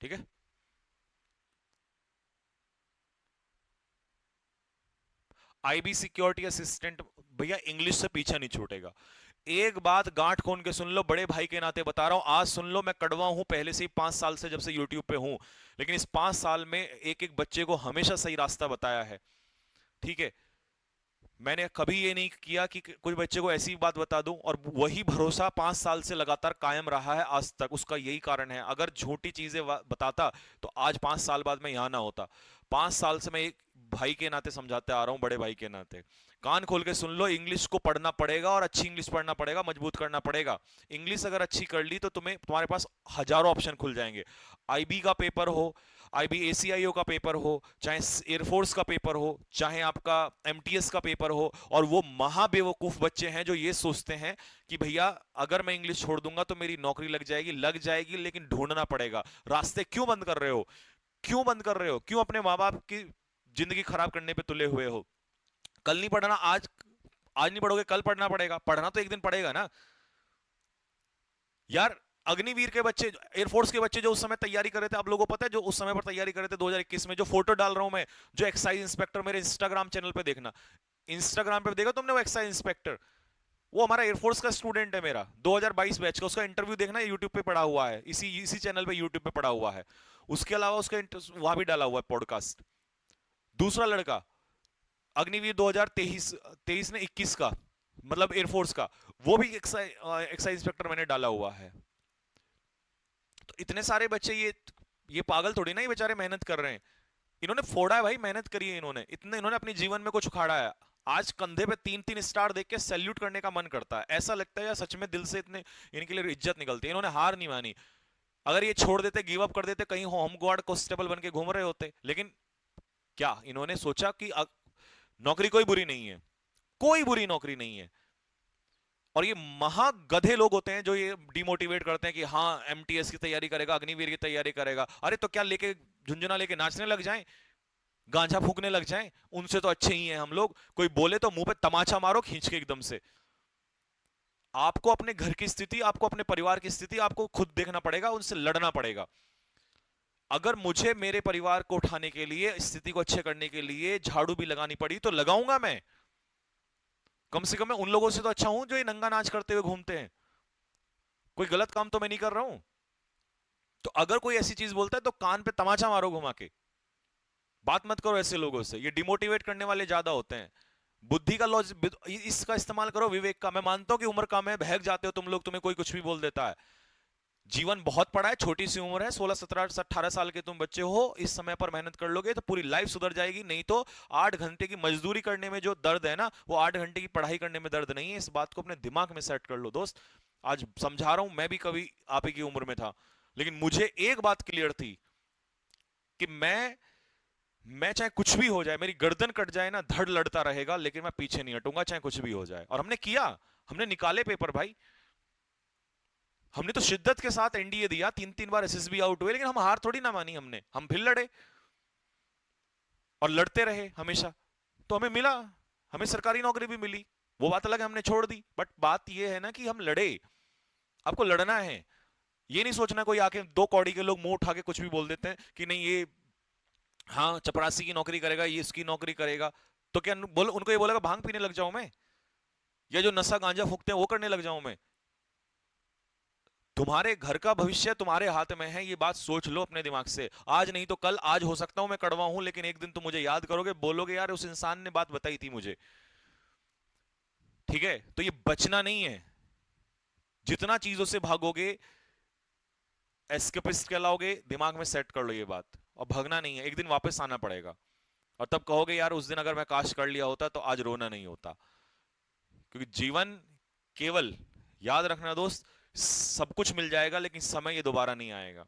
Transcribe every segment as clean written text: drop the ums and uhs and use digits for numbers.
ठीक है। IB security assistant, भैया इंग्लिश से पीछा नहीं छूटेगा। एक बात गांठ खोल के सुन लो, बड़े भाई के नाते बता रहा हूं, आज सुन लो, मैं कड़वा हूं पहले से ही 5 साल से, जब से यूट्यूब पे हूं। लेकिन इस 5 साल में एक एक बच्चे को हमेशा सही रास्ता बताया है। ठीक है। मैंने कभी ये नहीं किया कि कुछ बच्चे को ऐसी बात बता दूं, और वही भरोसा 5 साल से लगातार कायम रहा है आज तक। उसका यही कारण है, अगर झूठी चीजें बताता तो आज 5 साल बाद मैं यहां ना होता। 5 साल से मैं एक भाई के नाते समझाते आ रहा हूं, बड़े भाई के नाते। कान खोल के सुन लो, इंग्लिश को पढ़ना पड़ेगा, और अच्छी इंग्लिश पढ़ना पड़ेगा, मजबूत करना पड़ेगा। इंग्लिश अगर अच्छी कर ली तो तुम्हारे पास हजारों ऑप्शन खुल जाएंगे। आईबी का पेपर हो, आईबीएसीआईओ का पेपर हो, चाहे एयरफोर्स का पेपर हो, चाहे आपका एमटीएस का पेपर हो, और वो महाबेवकूफ बच्चे हैं जो ये सोचते हैं कि भैया अगर मैं इंग्लिश छोड़ दूंगा तो मेरी नौकरी लग जाएगी, लेकिन ढूंढना पड़ेगा। रास्ते क्यों बंद कर रहे हो? क्यों बंद कर रहे हो? क्यों अपने माँ बाप की जिंदगी खराब करने पे तुले हुए हो? कल नहीं पढ़ना, आज आज नहीं पढ़ोगे, कल पढ़ना पड़ेगा। पढ़ना तो एक दिन पड़ेगा ना यार। अग्निवीर के बच्चे, एयरफोर्स के बच्चे जो उस समय तैयारी कर रहे थे, आप लोगों को पता है, जो उस समय पर तैयारी कर रहे थे 2021 में, जो फोटो डाल रहा हूं मैं, जो एक्साइज इंस्पेक्टर, मेरे इंस्टाग्राम चैनल पे देखना, इंस्टाग्राम पे देखा तुमने वो एक्साइज इंस्पेक्टर, वो हमारा एयरफोर्स का स्टूडेंट है मेरा, 2022 बैच का। उसका इंटरव्यू देखना, यूट्यूब पे पड़ा हुआ है, इसी इसी चैनल पे यूट्यूब पे पड़ा हुआ है। उसके अलावा उसका वहां भी डाला हुआ है पॉडकास्ट। दूसरा लड़का, अग्निवीर 2023 23 ने 21 का, मतलब एयरफोर्स का, वो भी एक्साइज इंस्पेक्टर मैंने डाला हुआ है। तो इतने सारे बच्चे, ये पागल थोड़ी ना, ये बेचारे मेहनत कर रहे हैं। इन्होंने फोड़ा है भाई, मेहनत करी है इन्होंने, इतने इन्होंने अपने जीवन में कुछ उखाड़ा है। आज कंधे पे 3-3 स्टार देख के सैल्यूट करने का मन करता है। ऐसा लगता है यार सच में दिल से इतने इनके लिए इज्जत निकलती है। इन्होंने हार नहीं मानी। अगर ये छोड़ देते, गिव अप कर देते, कहीं होम गार्ड कांस्टेबल बन के घूम रहे होते। लेकिन क्या इन्होंने सोचा कि नौकरी कोई बुरी नहीं है, कोई बुरी नौकरी नहीं है। और ये महागधे लोग होते हैं जो ये डिमोटिवेट करते हैं कि हाँ एमटीएस की तैयारी करेगा, अग्निवीर की तैयारी करेगा। अरे तो क्या लेके झुंझुना लेके नाचने लग जाएं, गांजा फूकने लग जाएं? उनसे तो अच्छे ही हैं हम लोग। कोई बोले तो मुंह पे तमाचा मारो खींच के एकदम से। आपको अपने घर की स्थिति, आपको अपने परिवार की स्थिति, आपको खुद देखना पड़ेगा, उनसे लड़ना पड़ेगा। अगर मुझे मेरे परिवार को उठाने के लिए, स्थिति को अच्छे करने के लिए झाड़ू भी लगानी पड़ी तो लगाऊंगा मैं। कम से कम मैं उन लोगों से तो अच्छा हूं जो ये नंगा नाच करते हुए घूमते हैं। कोई गलत काम तो मैं नहीं कर रहा हूं। तो अगर कोई ऐसी चीज बोलता है तो कान पे तमाचा मारो घुमा के। बात मत करो ऐसे लोगों से, ये डिमोटिवेट करने वाले ज्यादा होते हैं। बुद्धि का लॉज इसका इस्तेमाल करो, विवेक का। मैं मानता हूं कि उम्र कम है, बहक जाते हो तुम लोग, तुम्हें कोई कुछ भी बोल देता है। जीवन बहुत पड़ा है, छोटी सी उम्र है, 16 17 18 साल के तुम बच्चे हो। इस समय पर मेहनत कर लोगे तो पूरी लाइफ सुधर जाएगी। नहीं तो 8 घंटे की मजदूरी करने में जो दर्द है ना, वो 8 घंटे की पढ़ाई करने में दर्द नहीं है। इस बात को अपने दिमाग में सेट कर लो दोस्त। आज समझा रहा हूं, मैं भी कभी आप ही की उम्र में था, लेकिन मुझे एक बात क्लियर थी कि मैं चाहे कुछ भी हो जाए, मेरी गर्दन कट जाए ना, धड़ लड़ता रहेगा, लेकिन मैं पीछे नहीं हटूंगा चाहे कुछ भी हो जाए। और हमने किया, हमने निकाले पेपर भाई। हमने तो शिद्दत के साथ एनडीए दिया, 3-3 बार एसएसबी आउट हुए, लेकिन हम हार थोड़ी ना मानी हमने। हम फिर लड़े और लड़ते रहे हमेशा। तो हमें मिला, हमें सरकारी नौकरी भी मिली। वो बात अलग है, हमने छोड़ दी। बट बात यह है ना कि हम लड़े। आपको लड़ना है। ये नहीं सोचना कोई आके, दो कौड़ी के लोग मुंह उठा के कुछ भी बोल देते हैं कि नहीं ये, हाँ चपरासी की नौकरी करेगा, ये इसकी नौकरी करेगा। तो क्या बोल, उनको ये बोलेगा भांग पीने लग जाऊं मैं, या जो नशा गांजा फूकते हैं वो करने लग जाऊं मैं? तुम्हारे घर का भविष्य तुम्हारे हाथ में है, ये बात सोच लो अपने दिमाग से। आज नहीं तो कल, आज हो सकता हूं मैं कड़वा हूं, लेकिन एक दिन तुम मुझे याद करोगे, बोलोगे यार उस इंसान ने बात बताई थी मुझे। ठीक है। तो ये बचना नहीं है। जितना चीजों से भागोगे, एस्केपिस्ट कहलाओगे। दिमाग में सेट कर लो ये बात। और भागना नहीं है, एक दिन वापस आना पड़ेगा। और तब कहोगे यार उस दिन अगर मैं काश कर लिया होता तो आज रोना नहीं होता। क्योंकि जीवन केवल, याद रखना दोस्त, सब कुछ मिल जाएगा लेकिन समय ये दोबारा नहीं आएगा।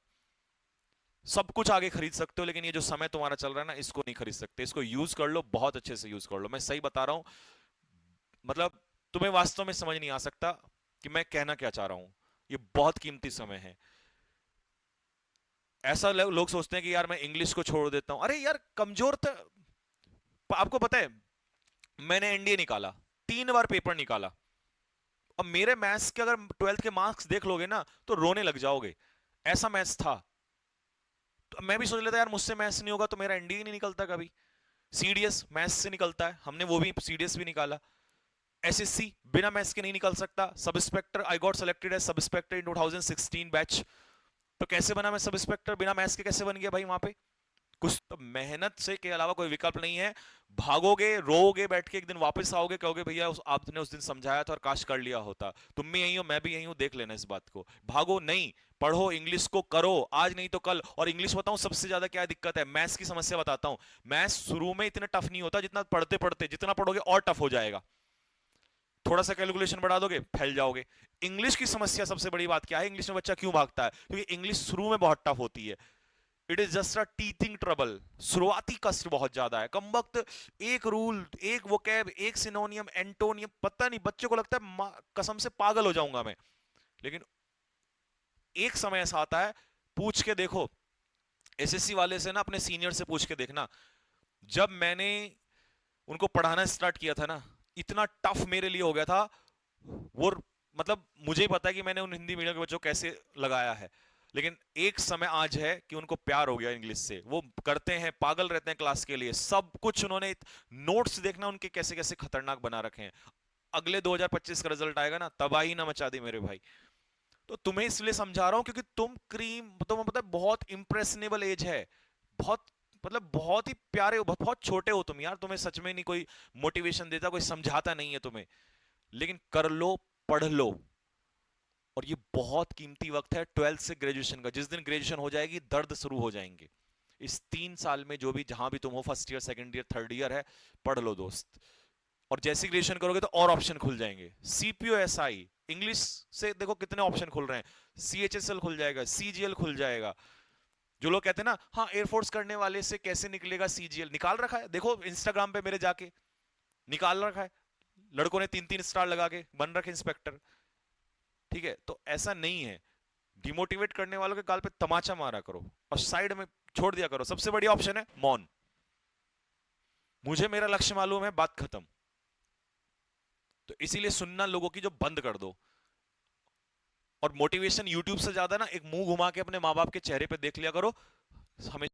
सब कुछ आगे खरीद सकते हो, लेकिन ये जो समय तुम्हारा चल रहा है ना, इसको नहीं खरीद सकते। इसको यूज कर लो, बहुत अच्छे से यूज कर लो। मैं सही बता रहा हूं। मतलब तुम्हें वास्तव में समझ नहीं आ सकता कि मैं कहना क्या चाह रहा हूं। ये बहुत कीमती समय है। ऐसा लोग सोचते हैं कि यार मैं इंग्लिश को छोड़ देता हूं। अरे यार कमजोर तो, आपको पता है मैंने एनडीए निकाला, 3 बार पेपर निकाला। अब मेरे मैथ्स के अगर 12th के मार्क्स देख लोगे ना तो रोने लग जाओगे। ऐसा मैथ्स था। मैं भी सोच लेता यार मुझसे मैथ्स नहीं होगा तो मेरा एनडीए नहीं निकलता कभी। सीडीएस मैथ्स से निकलता है, हमने वो भी सीडीएस भी निकाला। एसएससी बिना मैथ्स के नहीं निकल सकता। Sub inspector I got selected as sub inspector in 2016 batch. तो कैसे बना मैं सब इंस्पेक्टर, बिना मैथ्स के कैसे बन गया भाई वहां पे? कुछ तो मेहनत से के अलावा कोई विकल्प नहीं है। भागोगे, रोओगे बैठ के, एक दिन वापस आओगे, कहोगे भैया आपने उस दिन समझाया था और काश कर लिया होता। तुम भी यही हो, मैं भी यही हूं, देख लेना इस बात को। भागो नहीं, पढ़ो, इंग्लिश को करो, आज नहीं तो कल। और इंग्लिश बताऊं सबसे ज्यादा क्या दिक्कत है, मैथ्स की समस्या बताता हूं। मैथ्स शुरू में इतना टफ नहीं होता, जितना पढ़ते पढ़ते जितना पढ़ोगे और टफ हो जाएगा। थोड़ा सा कैलकुलेशन बढ़ा दोगे फैल जाओगे। इंग्लिश की समस्या सबसे बड़ी बात क्या है, इंग्लिश में बच्चा क्यों भागता है? क्योंकि इंग्लिश शुरू में बहुत टफ होती है। It is just a teething trouble. शुरुआती कष्ट बहुत ज्यादा है, कम वक्त। एक रूल, एक वोकैब, एक सिनोनियम, एंटोनियम, पता नहीं, बच्चे को लगता है कसम से पागल हो जाऊंगा मैं। लेकिन एक समय ऐसा आता है, पूछ के देखो एसएससी वाले से ना, अपने सीनियर से पूछ के देखना। जब मैंने उनको पढ़ाना स्टार्ट किया था ना, इतना टफ मेरे लिए हो गया था वो। मतलब मुझे ही पता है कि मैंने उन हिंदी मीडियम के बच्चों को कैसे लगाया है। लेकिन एक समय आज है कि उनको प्यार हो गया इंग्लिश से। वो करते हैं, पागल रहते हैं क्लास के लिए, सब कुछ उन्होंने। नोट्स देखना उनके कैसे कैसे खतरनाक बना रखे हैं। अगले 2025 का रिजल्ट आएगा ना, तबाही ना मचा दी मेरे भाई। तो तुम्हें इसलिए समझा रहा हूं क्योंकि तुम्हें पता है बहुत इंप्रेशनेबल एज है। बहुत, मतलब बहुत ही प्यारे हो, बहुत छोटे हो तुम यार। तुम्हें सच में नहीं कोई मोटिवेशन देता, कोई समझाता नहीं है तुम्हें। लेकिन कर लो, पढ़ लो। और ये बहुत कीमती वक्त है 12th से ग्रेजुएशन का। जिस दिन ग्रेजुएशन हो जाएगी दर्द शुरू हो जाएंगे। इस 3 साल में जो भी जहां भी तुम हो, first year, second year, third year है, पढ़ लो दोस्त। और जैसे ग्रेजुएशन करोगे तो और ऑप्शन खुल जाएंगे। सीपीओ एसआई इंग्लिश से देखो कितने ऑप्शन खुल रहे हैं। सीएचएसएल खुल जाएगा, सीजीएल खुल जाएगा। जो लोग कहते हैं ना, हाँ एयरफोर्स करने वाले से कैसे निकलेगा सीजीएल, निकाल रखा है, देखो इंस्टाग्राम पे मेरे जाके निकाल रखा है। लड़कों ने 3-3 स्टार लगा के बन रखे इंस्पेक्टर। ठीक है, तो ऐसा नहीं है। डिमोटिवेट करने वालों के गाल पे तमाचा मारा करो और साइड में छोड़ दिया करो। सबसे बढ़िया ऑप्शन है मौन। मुझे मेरा लक्ष्य मालूम है, बात खत्म। तो इसीलिए सुनना लोगों की जो बंद कर दो। और मोटिवेशन यूट्यूब से ज्यादा ना, एक मुंह घुमा के अपने माँ बाप के चेहरे पे देख लिया करो। हमें